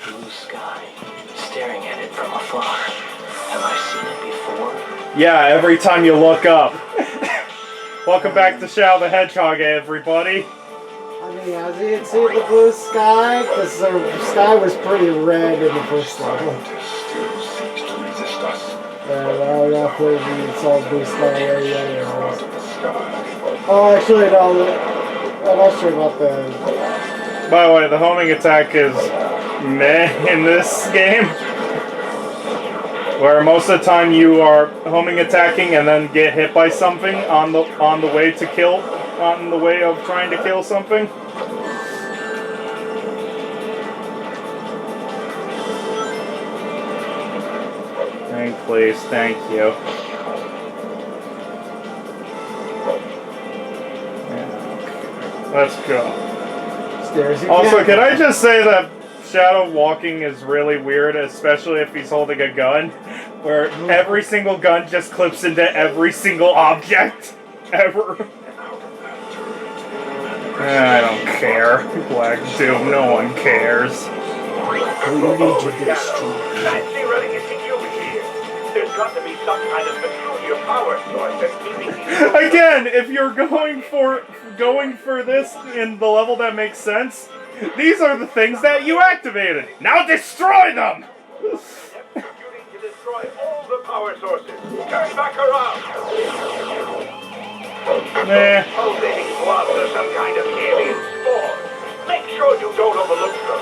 blue sky, staring at it from afar. Have I seen it before? Yeah, every time you look up. Welcome back to Shadow the Hedgehog, everybody. I mean, as you can see the blue sky, because the sky was pretty red in the first level. And I don't know if we saw blue sky yet. Oh, actually, no. I'm not sure about the... By the way, the homing attack is meh in this game. Where most of the time you are homing attacking and then get hit by something on the way to kill, on the way of trying to kill something. Please, thank you. Yeah, let's go. Stairs again. Also, can I just say that Shadow walking is really weird, especially if he's holding a gun, where every single gun just clips into every single object ever. I don't care. Black Doom, no one cares. We need to destroy. Fancy running into you here. There's got to be some kind of peculiar power source that's keeping you. Again, if you're going for this in the level that makes sense, these are the things that you activated. Now destroy them! Executing to destroy all the power sources. Turn back around. Nah. Pulsating blobs are some kind of alien spore. Make sure you don't overlook them.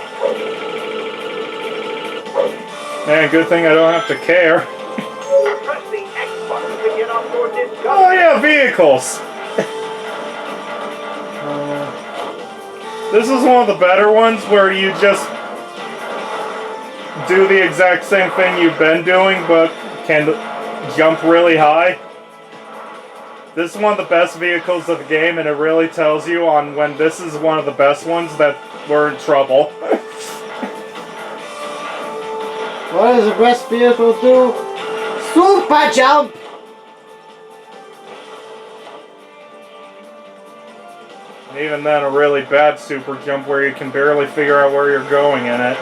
Man, good thing I don't have to care. Press the X button to get on board this gun. Oh yeah, vehicles! This is one of the better ones where you just do the exact same thing you've been doing, but can jump really high. This is one of the best vehicles of the game, and it really tells you on when this is one of the best ones that we're in trouble. What does the best vehicle do? Super jump! Even then, a really bad super jump where you can barely figure out where you're going in it.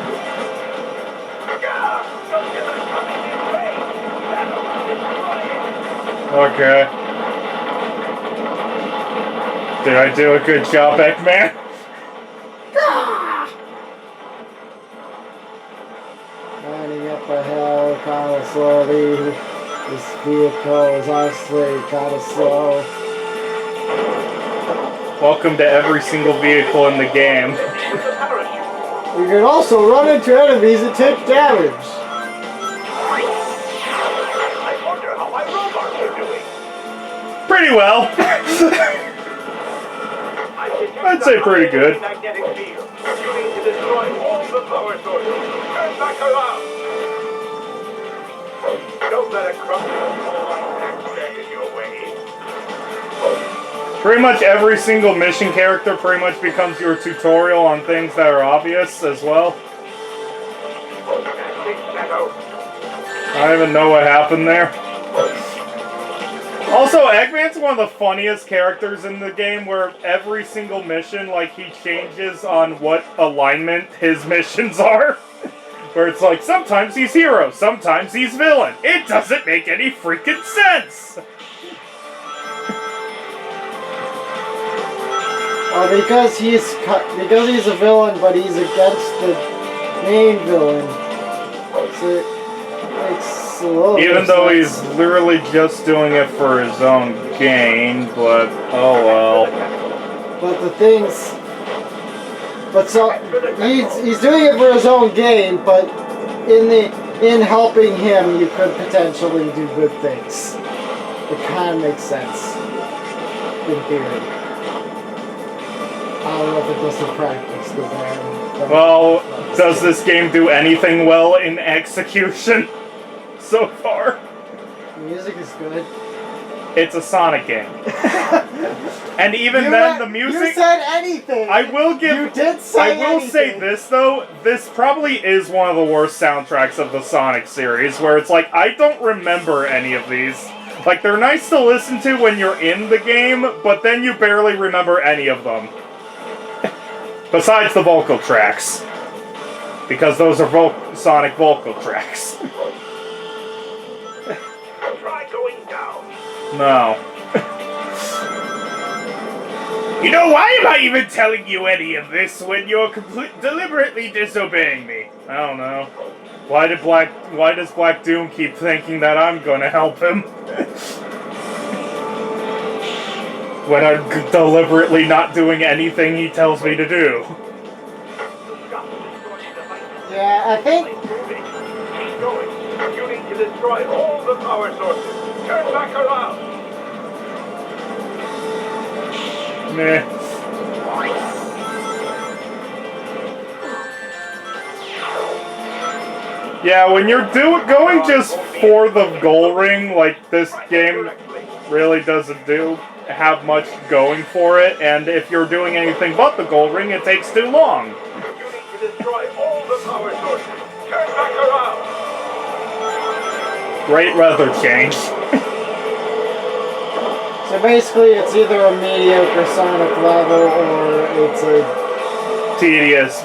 Okay. Did I do a good job, Eggman? Lining up a hill kind of slowly. This vehicle is honestly kind of slow. Welcome to every single vehicle in the game. You can also run into enemies and take damage. I wonder how my robots are doing. Pretty well. I'd say pretty good. Magnetic field. You need to destroy all the power sources. Turn back around. Don't let a crumble stand in your way. Pretty much every single mission character pretty much becomes your tutorial on things that are obvious as well. I don't even know what happened there. Also, Eggman's one of the funniest characters in the game where every single mission, like, he changes on what alignment his missions are. Where it's like, sometimes he's hero, sometimes he's villain. It doesn't make any freaking sense! Because he's a villain, but he's against the main villain. So it makes a little Even though sense. he's literally just doing it for his own gain, but oh well. But the things, he's doing it for his own gain, but in helping him, you could potentially do good things. It kind of makes sense in theory. I don't know if it does in practice. Well, does this game do anything well in execution so far? The music is good. It's a Sonic game. And even the music... You said anything! I will give... You did say I will say this, though. This probably is one of the worst soundtracks of the Sonic series, where it's like, I don't remember any of these. Like, they're nice to listen to when you're in the game, but then you barely remember any of them. Besides the vocal tracks. Because those are Sonic vocal tracks. Try going down. No. You know, why am I even telling you any of this when you're deliberately disobeying me? I don't know. Why does Black Doom keep thinking that I'm gonna help him? When I'm deliberately not doing anything he tells me to do. Yeah, I think... Keep going. You need to destroy all the power sources. Turn back around. Meh. Yeah, when you're going just for the goal ring, like this game really doesn't have much going for it, and if you're doing anything but the goal ring, it takes too long. You need to destroy all the power sources. Turn back around. Great weather change. So basically, it's either a mediocre Sonic level, or it's a... Tedious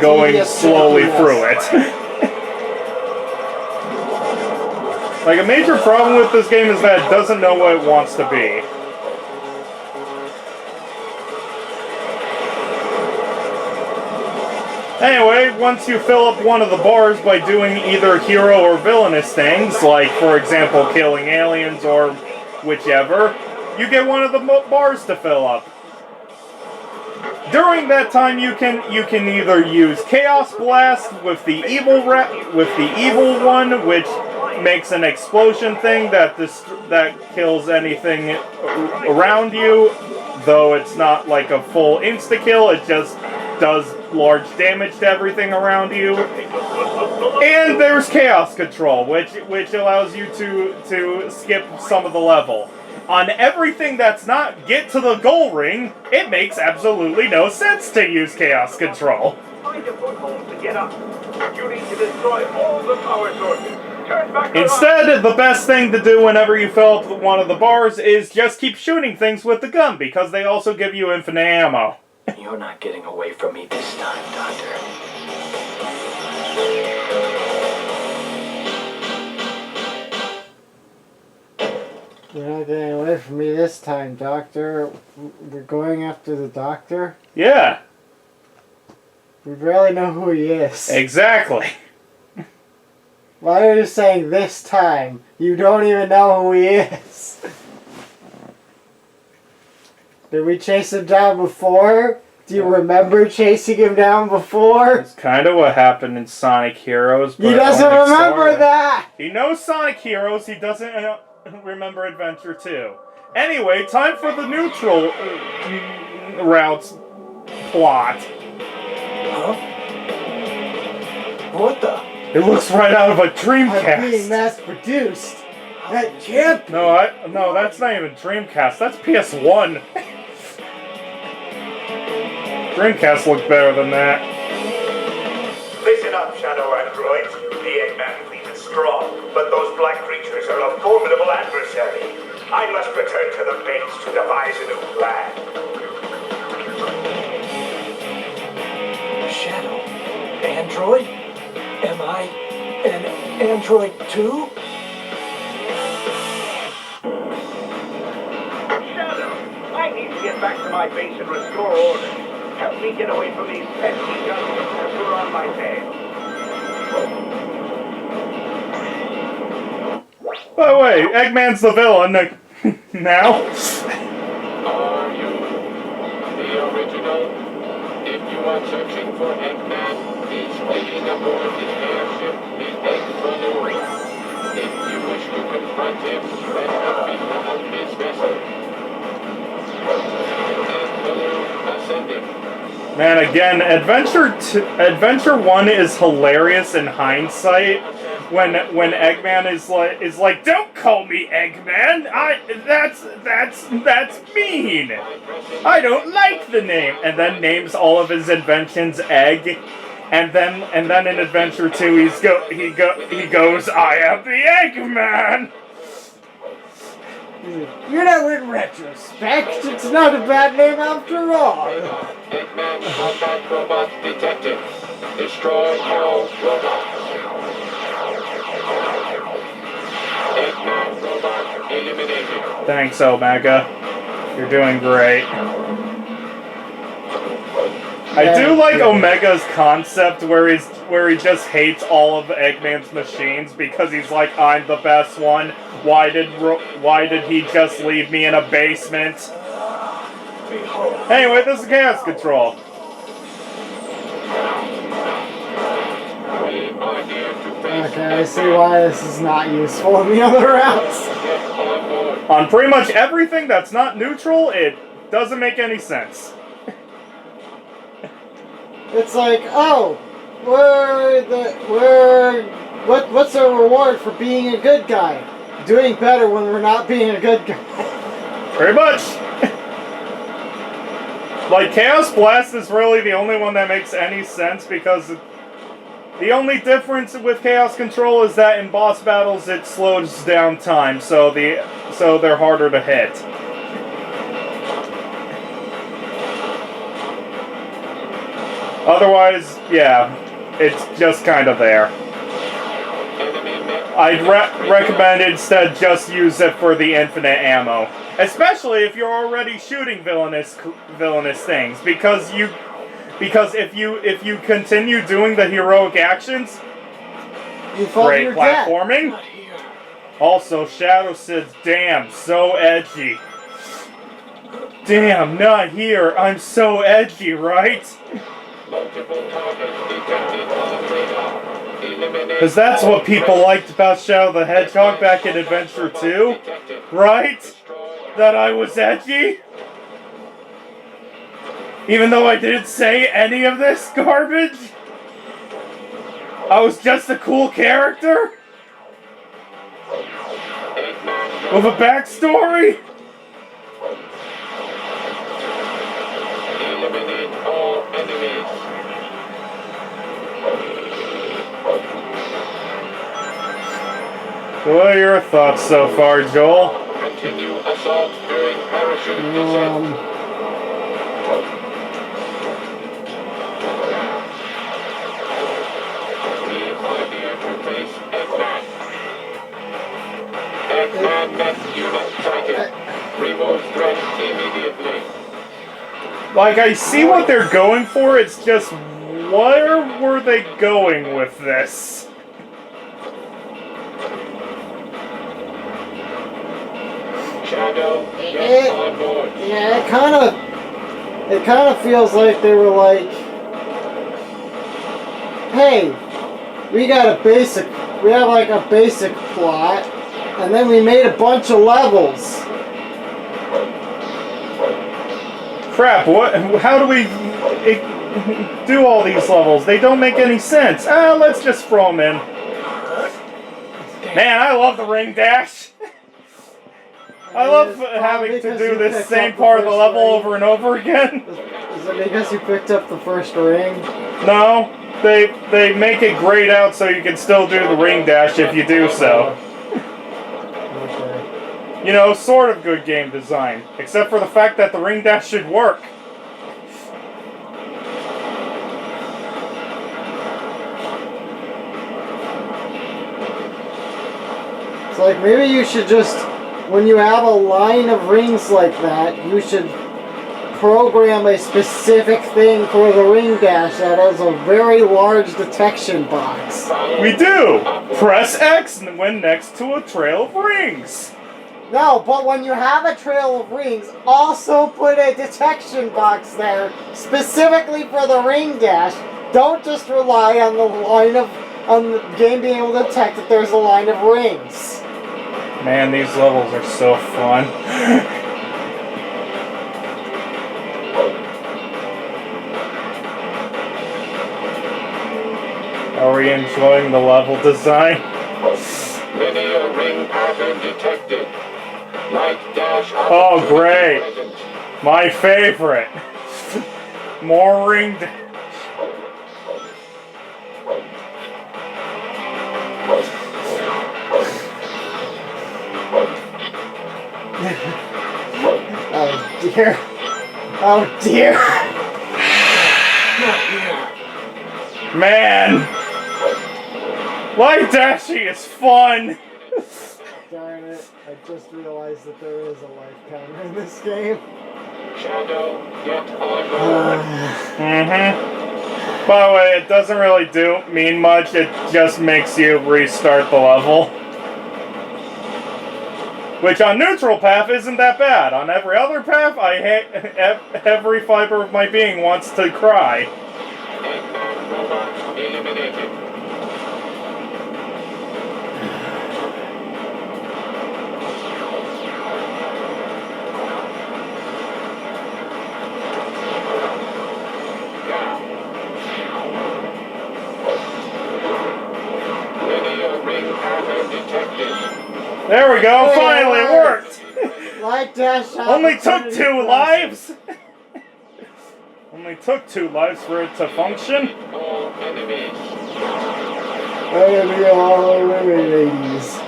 going slowly through it. Like, a major problem with this game is that it doesn't know what it wants to be. Anyway, once you fill up one of the bars by doing either hero or villainous things, like, for example, killing aliens or whichever, you get one of the bars to fill up. During that time, you can either use Chaos Blast with the evil one, which makes an explosion thing that kills anything around you, though it's not like a full insta-kill, it just does large damage to everything around you. And there's Chaos Control, which allows you to skip some of the level. On everything that's not get to the goal ring, it makes absolutely no sense to use Chaos Control. Find a foothold to get up. You need to destroy all the power sources. Turn back around. Instead, the best thing to do whenever you fill up one of the bars is just keep shooting things with the gun, because they also give you infinite ammo. You're not getting away from me this time, Doctor. You're not getting away from me this time, Doctor. We're going after the Doctor? Yeah. We barely know who he is. Exactly. Why are you saying this time? You don't even know who he is. Did we chase him down before? Do you remember chasing him down before? That's kind of what happened in Sonic Heroes. But He doesn't remember that! He knows Sonic Heroes, he doesn't remember Adventure 2. Anyway, time for the neutral routes plot. Huh? What the? It looks right out of a I'm being Dreamcast. mass-produced. That can't be. No, that's not even Dreamcast. That's PS1. Dreamcast looked better than that. Listen up, Shadow Androids. The Eggman fleet is strong, but those black creatures are a formidable adversary. I must return to the base to devise a new plan. Shadow? Android? Am I an android too? Shadow, I need to get back to my base and restore order. Help me get away from these pesky gunmen who are on my tail. By the way, Eggman's the villain now. Are you the original? If you are searching for Eggman, he's waiting aboard the airship, the Egg Balloon. If you wish to confront him, then behold his vessel. Egg Balloon ascending. Man, again, Adventure 1 is hilarious in hindsight. When Eggman is like, don't call me Eggman. That's mean. I don't like the name. And then names all of his inventions Egg. And then in Adventure 2 he goes, I am the Eggman. You know, in retrospect, it's not a bad name after all. Eggman combat robot detected. Destroy all robots. Eggman robot eliminated. Thanks, Omega. You're doing great. I do like Omega's concept where he just hates all of Eggman's machines because he's like, I'm the best one. Why did he just leave me in a basement? Anyway, this is Chaos Control. Okay, I see why this is not useful in the other routes. On pretty much everything that's not neutral, it doesn't make any sense. It's like, oh, what's the reward for being a good guy? Doing better when we're not being a good guy. Pretty much. Like, Chaos Blast is really the only one that makes any sense because the only difference with Chaos Control is that in boss battles it slows down time, so they're harder to hit. Otherwise, yeah, it's just kind of there. I'd recommend instead just use it for the infinite ammo, especially if you're already shooting villainous things, because if you continue doing the heroic actions, you fall great to your death. platforming. Also, Shadow Sid's damn so edgy. Damn, not here. I'm so edgy, right? Because that's what people liked about Shadow the Hedgehog back in Adventure 2, right? That I was edgy? Even though I didn't say any of this garbage? I was just a cool character? With a backstory? Eliminate all enemies. What are your thoughts so far, Joel? Continue assault during parachute descent. We are here to face Eggman. Eggman next unit sighted. Remove threat immediately. Like, I see what they're going for, it's just, where were they going with this? Shadow, get on board. Yeah, it kind of feels like they were like, hey, we have like a basic plot, and then we made a bunch of levels. Crap, how do we do all these levels? They don't make any sense. Let's just throw them in. Man, I love the ring dash. I love having to do this same part of the level over and over again. Is it because you picked up the first ring? No, they make it grayed out so you can still do the ring dash if you do so. Okay. You know, sort of good game design, except for the fact that the ring dash should work. It's like maybe you should just, when you have a line of rings like that, you should program a specific thing for the ring dash that has a very large detection box. We do! Press X when next to a trail of rings. No, but when you have a trail of rings, also put a detection box there specifically for the ring dash. Don't just rely on the game being able to detect that there's a line of rings. Man, these levels are so fun. Are we enjoying the level design? Linear ring pattern detected. Light dash. Oh, great. My favorite. More ring. Oh dear. Oh dear. Not here. Man! Light dashing is fun! Darn it, I just realized that there is a life counter in this game. Shadow, get on board. By the way, it doesn't really mean much, it just makes you restart the level. Which on neutral path isn't that bad. On every other path, I hate every fiber of my being wants to cry. Eggman robot eliminated. Linear ring pattern detected. There we go, Hey, finally it it worked! Light dash Only took opportunity 2 present. lives? Only took 2 lives for it to function? All enemies. Enemy all ladies.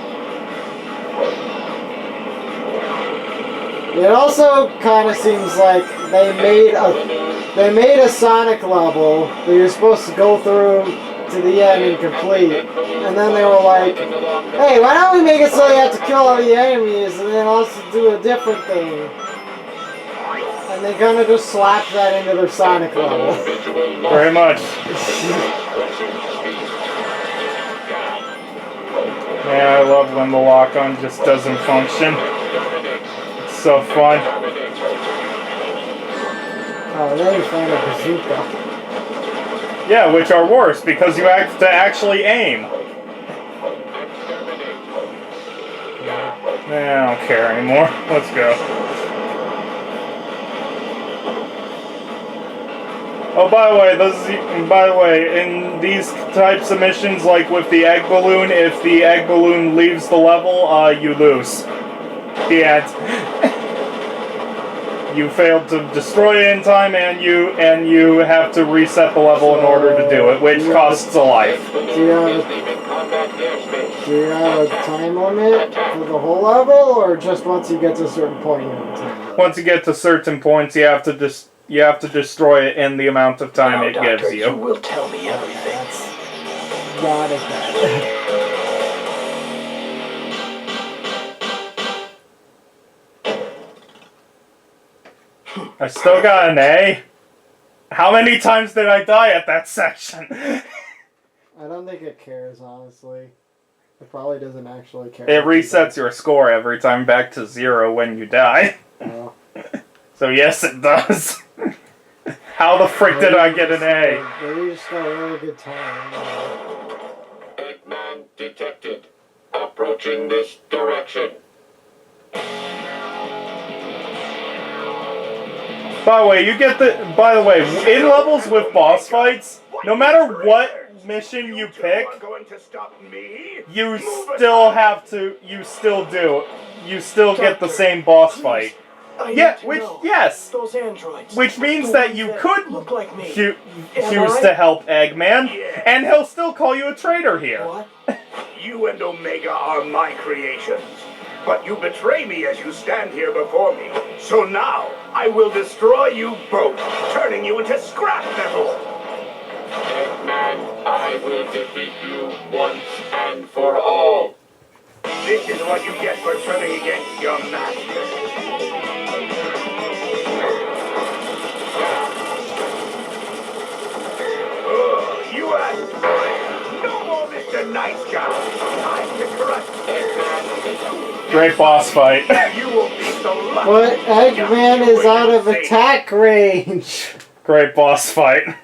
It also kind of seems like they made a Sonic level that you're supposed to go through to the end and complete, and then they were like, "Hey, why don't we make it so you have to kill all the enemies and then also do a different thing?" And they kind of just slapped that into their Sonic level. Very much. Yeah, I love when the lock-on just doesn't function. It's so fun. Oh, then you find a bazooka. Yeah, which are worse because you have to actually aim. I don't care anymore. Let's go. Oh, by the way, in these types of missions, like with the egg balloon, if the egg balloon leaves the level, you lose. The end. You failed to destroy it in time, and you have to reset the level in order to do it, which costs a life. Do you have a time limit for the whole level, or just once you get to a certain point you have a time limit? Once you get to certain points, you have to destroy it in the amount of time Now, it Doctor, gives you will tell me everything. That's not as bad. I still got an A. How many times did I die at that section? I don't think it cares, honestly. It probably doesn't actually care. It resets your score every time back to 0 when you die. Oh. So yes, it does. How the frick did I get an A? Maybe you just got a really good time. Eggman detected. Approaching this direction. By the way, in levels with boss fights, no matter what mission you pick, you still get the same boss fight. Yes. Those androids. Which means that you could look like me. choose to help Eggman, and he'll still call you a traitor here. What? You and Omega are my creations. But you betray me as you stand here before me. So now, I will destroy you both, turning you into scrap metal. Eggman, I will defeat you once and for all. This is what you get for turning against your master. You asked for it. No more Mr. Nice Guy. Time to crush Eggman. Great boss fight. You will be so lucky. But Eggman is out of attack range. Great boss fight.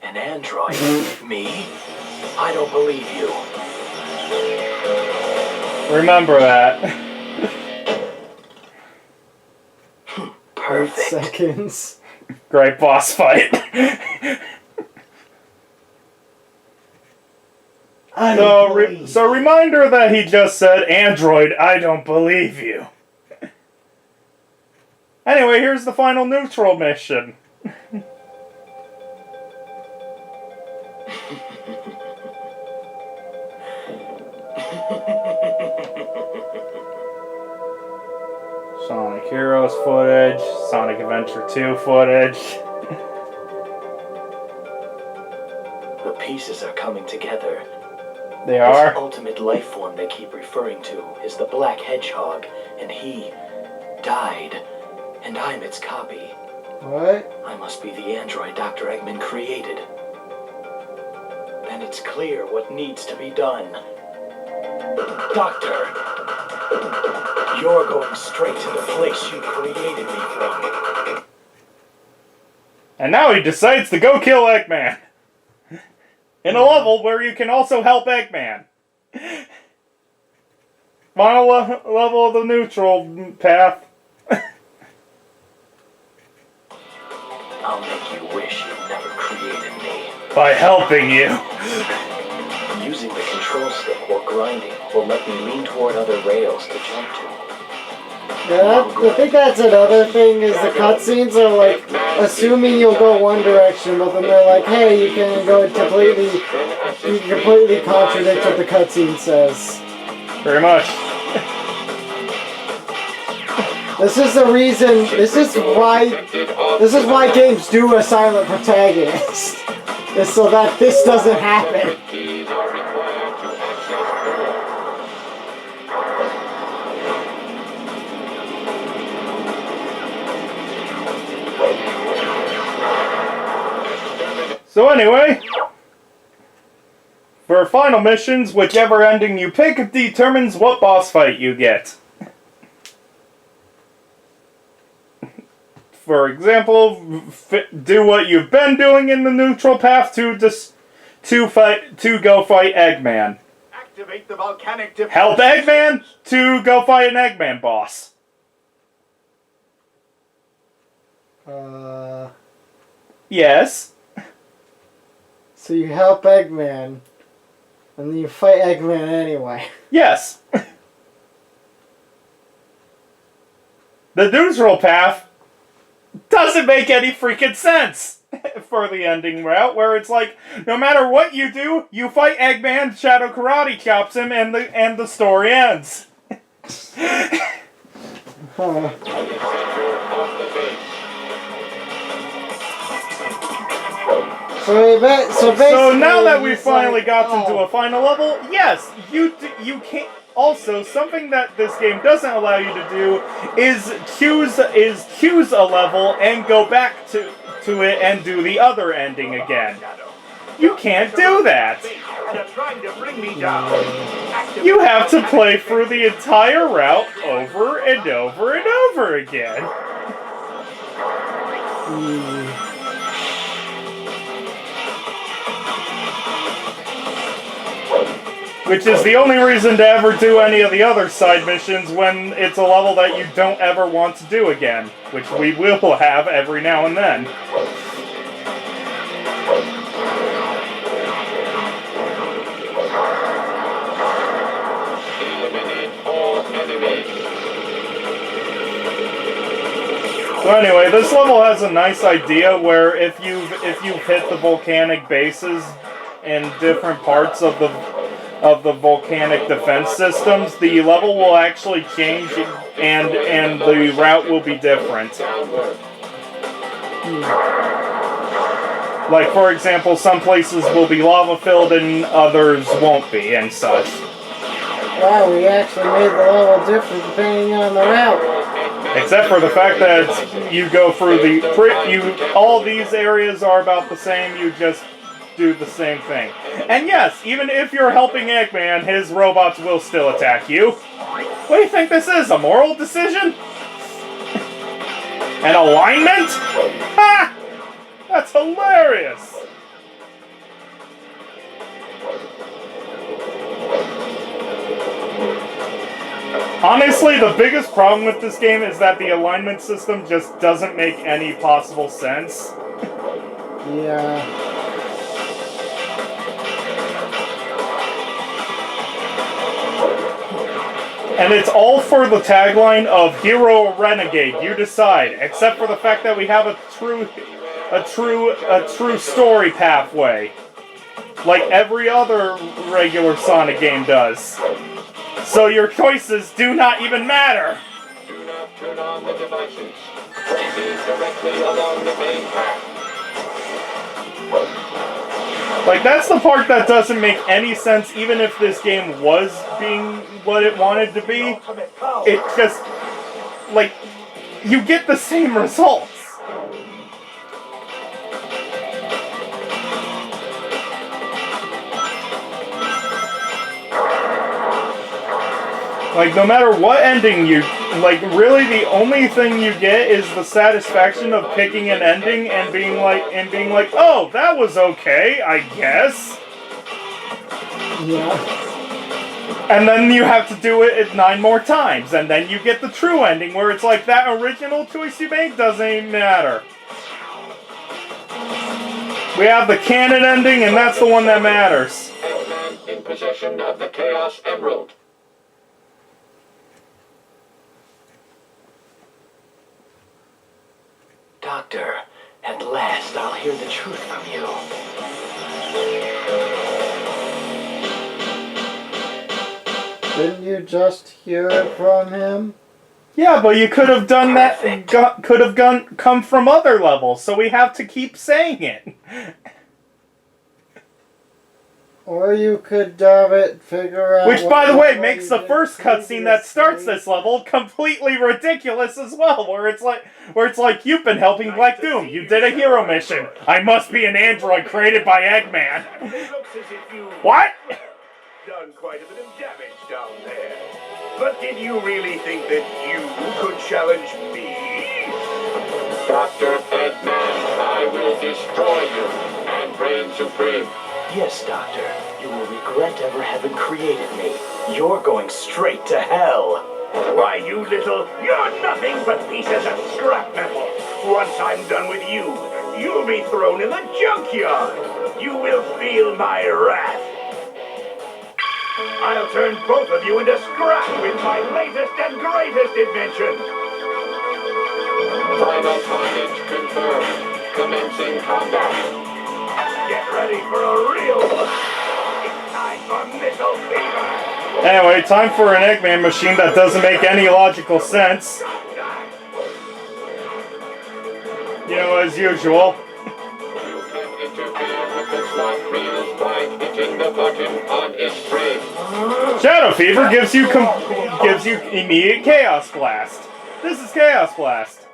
An android? Me? I don't believe you. Remember that. 8 Perfect. seconds. Great boss fight. So reminder that he just said, Android, I don't believe you. Anyway, here's the final neutral mission. Sonic Heroes footage, Sonic Adventure 2 footage. pieces are coming together. They This are. ultimate life form they keep referring to is the Black Hedgehog, and he died, and I'm its copy. What? I must be the android Dr. Eggman created. Then it's clear what needs to be done. Doctor, you're going straight to the place you created me from. And now he decides to go kill Eggman. In a level where you can also help Eggman. Final level of the neutral path. I'll make you wish you'd never created me. By helping you. Using the control stick while grinding will let me lean toward other rails to jump to. Yeah, I think that's another thing, is the cutscenes are like, assuming you'll go one direction, but then they're like, hey, you can go completely contradict what the cutscene says. Very much. This is the reason, this is why games do a silent protagonist. Is so that this doesn't happen. Keys are required to access So anyway, for final missions, whichever ending you pick determines what boss fight you get. For example, do what you've been doing in the neutral path to go fight Eggman. Activate the volcanic defense. Help Eggman to go fight an Eggman boss. Yes. So you help Eggman, and then you fight Eggman anyway. Yes. The neutral path doesn't make any freaking sense for the ending route, where it's like, no matter what you do, you fight Eggman, Shadow Karate chops him, and the story ends. Huh. So basically, So now that we've it's finally like, got into a final level, yes, you can't. Also, something that this game doesn't allow you to do is choose a level and go back to it and do the other ending again. You can't do that. And are trying to bring me down. You have to play through the entire route over and over and over again. Which is the only reason to ever do any of the other side missions when it's a level that you don't ever want to do again. Which we will have every now and then. eliminate all enemies. So anyway, this level has a nice idea where if you've hit the volcanic bases in different parts of the volcanic defense systems, the level will actually change and the route will be different. Downward. Like, for example, some places will be lava-filled and others won't be, and such. wow, we actually made the level different depending on the route. Except for the fact that you go through all these areas are about the same, you just do the same thing. And yes, even if you're helping Eggman, his robots will still attack you. What do you think this is, a moral decision? An alignment? Ha! That's hilarious! Honestly, the biggest problem with this game is that the alignment system just doesn't make any possible sense. Yeah. And it's all for the tagline of Hero or Renegade, you decide, except for the fact that we have a true story pathway. Like every other regular Sonic game does. So your choices do not even matter. Do not turn on the devices. Proceed directly along the main path. Like, that's the part that doesn't make any sense, even if this game was being what it wanted to be. It just, like, you get the same results. Like, no matter what ending you... Like, really, the only thing you get is the satisfaction of picking an ending and being like, oh, that was okay, I guess. Yeah. And then you have to do it 9 more times, and then you get the true ending, where it's like, that original choice you made doesn't even matter. We have the canon ending, and that's the one that matters. Eggman in possession of the Chaos Emerald. Doctor, at last I'll hear the truth from you. Didn't you just hear it from him? Yeah, but you could have done that, come from other levels, so we have to keep saying it. Or you could figure out... Which, by the way, makes the first cutscene that starts this level completely ridiculous as well, where it's like, you've been helping Black Doom, you did a hero mission. I must be an android created by Eggman. It looks as if you What? done quite a bit of damage down there. But did you really think that you could challenge me? Dr. Eggman, I will destroy you and reign supreme. Yes, Doctor. You will regret ever having created me. You're going straight to hell. Why, you're nothing but pieces of scrap metal. Once I'm done with you, you'll be thrown in the junkyard. You will feel my wrath. I'll turn both of you into scrap with my latest and greatest invention. Final target confirmed. Commencing combat. Get ready for a real one. It's time for missile fever. Anyway, time for an Eggman machine that doesn't make any logical sense. You know, as usual. You can interfere with the slot reels by hitting the button on its frame. Shadow Fever gives you immediate Chaos Blast. This is Chaos Blast.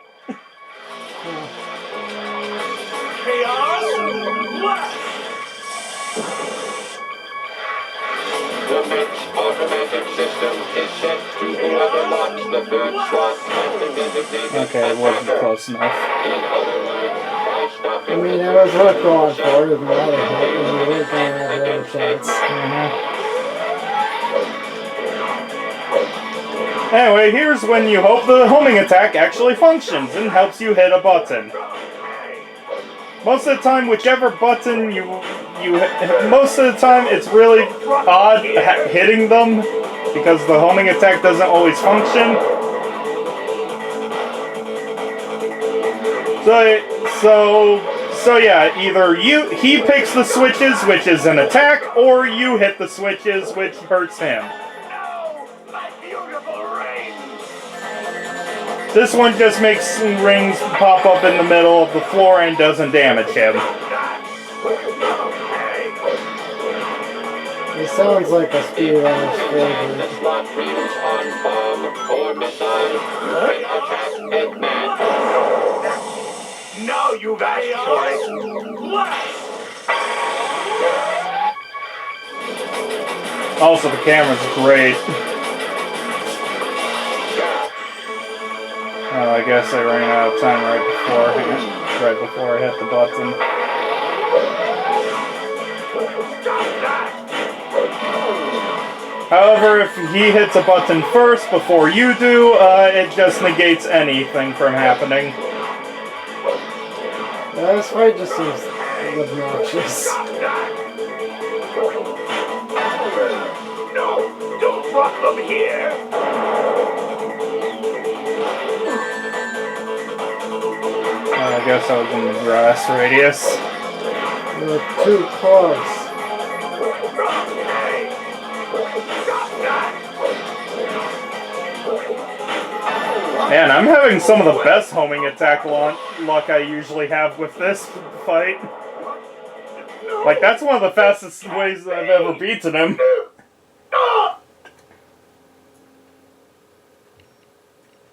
Chaos Blast! The next automatic system is set to whoever locks the third slot at the designated Okay, it wasn't attacker. close enough. In other words, by I stopping mean, the that was worth going for. It was another hit, and you weren't going to have another chance. Anyway, here's when you hope the homing attack actually functions and helps you hit a button. Most of the time, whichever button most of the time, it's really odd hitting them because the homing attack doesn't always function. So yeah, either he picks the switches, which is an attack, or you hit the switches, which hurts him. No! My beautiful rings! This one just makes rings pop up in the middle of the floor and doesn't damage him. It sounds like a speedrunner's the favorite. slot reels on bomb or missile, you can attack Eggman. Now you've asked for it. Also, the camera's great. Oh, I guess I ran out of time right before I hit the button. However, if he hits a button first before you do, it just negates anything from happening. This fight just seems obnoxious. No, don't drop them here. I guess I was in the grass radius. You're too close. Man, I'm having some of the best homing attack luck I usually have with this fight. Like, that's one of the fastest ways I've ever beaten him.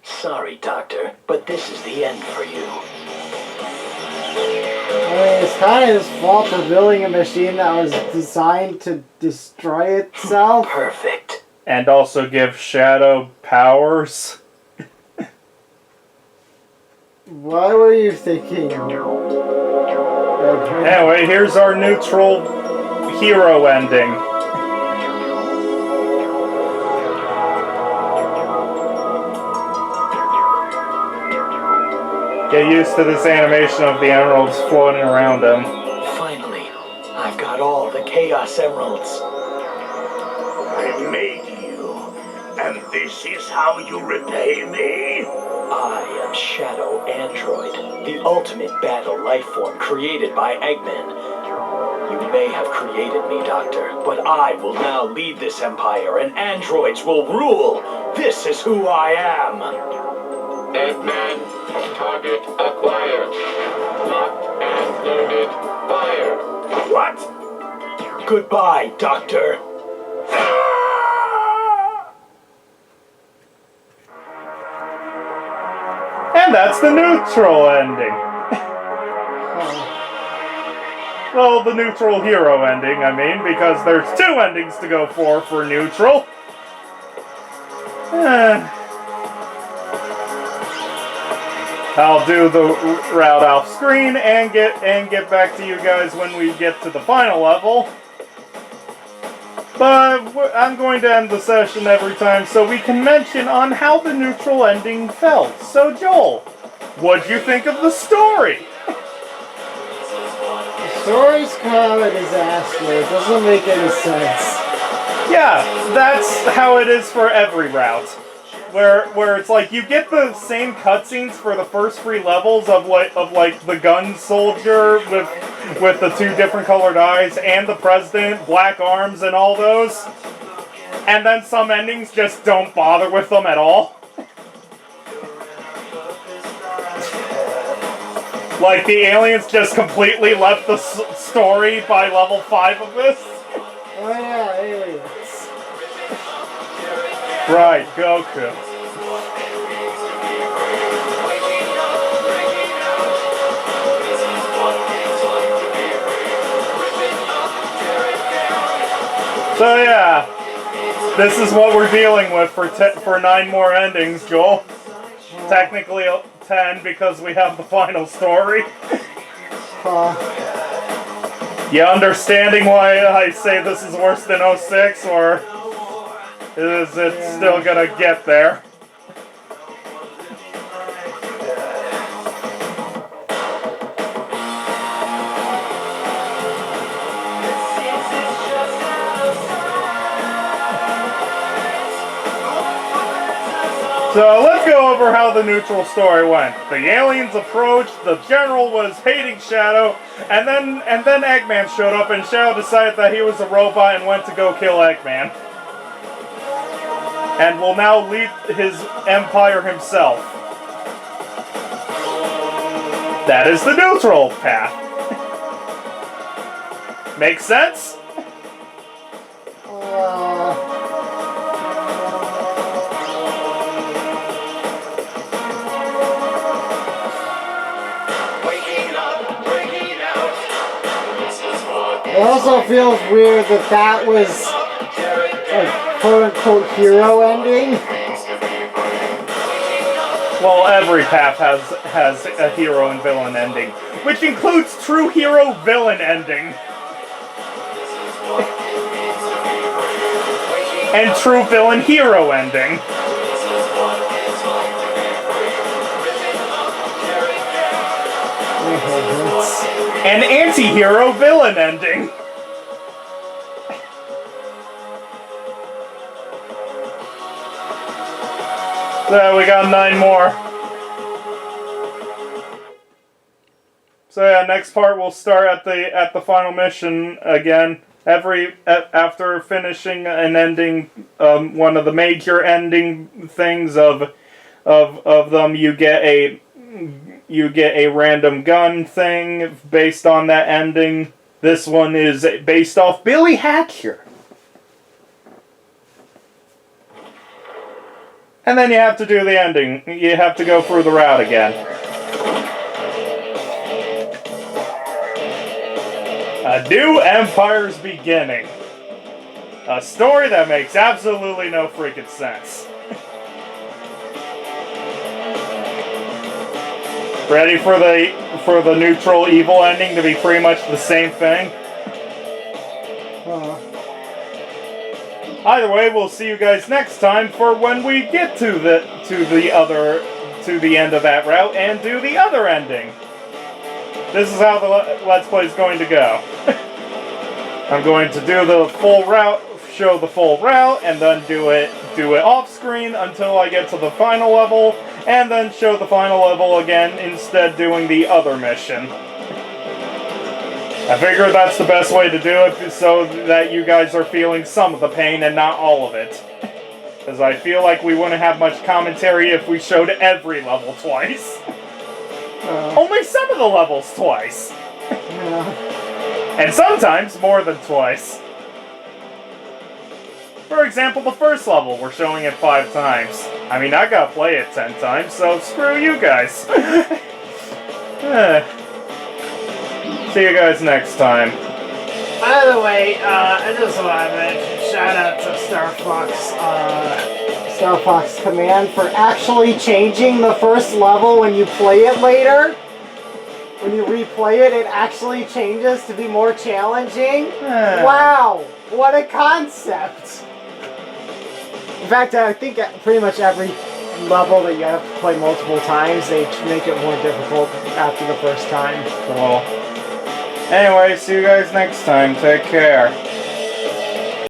Sorry, Doctor, but this is the end for you. I mean, it's kind of his fault for building a machine that was designed to destroy itself. Perfect. And also give Shadow powers. What were you thinking? Anyway, here's our neutral hero ending. Get used to this animation of the emeralds floating around him. Finally, I've got all the Chaos Emeralds. I made you, and this is how you repay me? I am Shadow Android, the ultimate battle life form created by Eggman. You may have created me, Doctor, but I will now lead this empire and androids will rule. This is who I am. Eggman, target acquired. Locked and loaded. Fire. What? Goodbye, Doctor. And that's the neutral ending. Well, the neutral hero ending, I mean, because there's two endings to go for neutral. I'll do the route off screen and get back to you guys when we get to the final level. But I'm going to end the session every time so we can mention on how the neutral ending felt. So Joel, what'd you think of the story? The story's kind of a disaster. It doesn't make any sense. Yeah, that's how it is for every route. Where it's like you get the same cutscenes for the first 3 levels of like the gun soldier with the 2 different colored eyes and the president, black arms and all those. And then some endings just don't bother with them at all. Like the aliens just completely left the story by level 5 of this. Oh yeah, aliens. Right, Goku. So yeah, this is what we're dealing with for 9 more endings, Joel. Technically 10 because we have the final story. You understanding why I say this is worse than 06, or is it still gonna get there? So let's go over how the neutral story went. The aliens approached, the general was hating Shadow, and then Eggman showed up and Shadow decided that he was a robot and went to go kill Eggman. And will now lead his empire himself. That is the neutral path. Make sense? It also feels weird that was a quote-unquote hero ending. Well, every path has a hero and villain ending, which includes true hero villain ending. And true villain hero ending. An anti-hero villain ending. So we got 9 more. So yeah, next part we'll start at the final mission again. After finishing an ending, one of the major ending things of them, you get a random gun thing based on that ending. This one is based off Billy Hatcher. And then you have to do the ending. You have to go through the route again. A New Empire's Beginning. A story that makes absolutely no freaking sense. Ready for the neutral evil ending to be pretty much the same thing? Either way, we'll see you guys next time for when we get to the end of that route and do the other ending. This is how the Let's Play is going to go. I'm going to do the full route, show the full route, and then do it off screen until I get to the final level, and then show the final level again, instead doing the other mission. I figure that's the best way to do it, so that you guys are feeling some of the pain and not all of it. Because I feel like we wouldn't have much commentary if we showed every level twice. Only some of the levels twice. And sometimes more than twice. For example, the first level, we're showing it 5 times. I mean, I gotta play it 10 times, so screw you guys. See you guys next time. By the way, I just want to mention, shout out to Star Fox Command for actually changing the first level when you play it later. When you replay it, it actually changes to be more challenging. Wow, what a concept! In fact, I think pretty much every level that you have to play multiple times, they make it more difficult after the first time. Cool. Anyway, see you guys next time. Take care.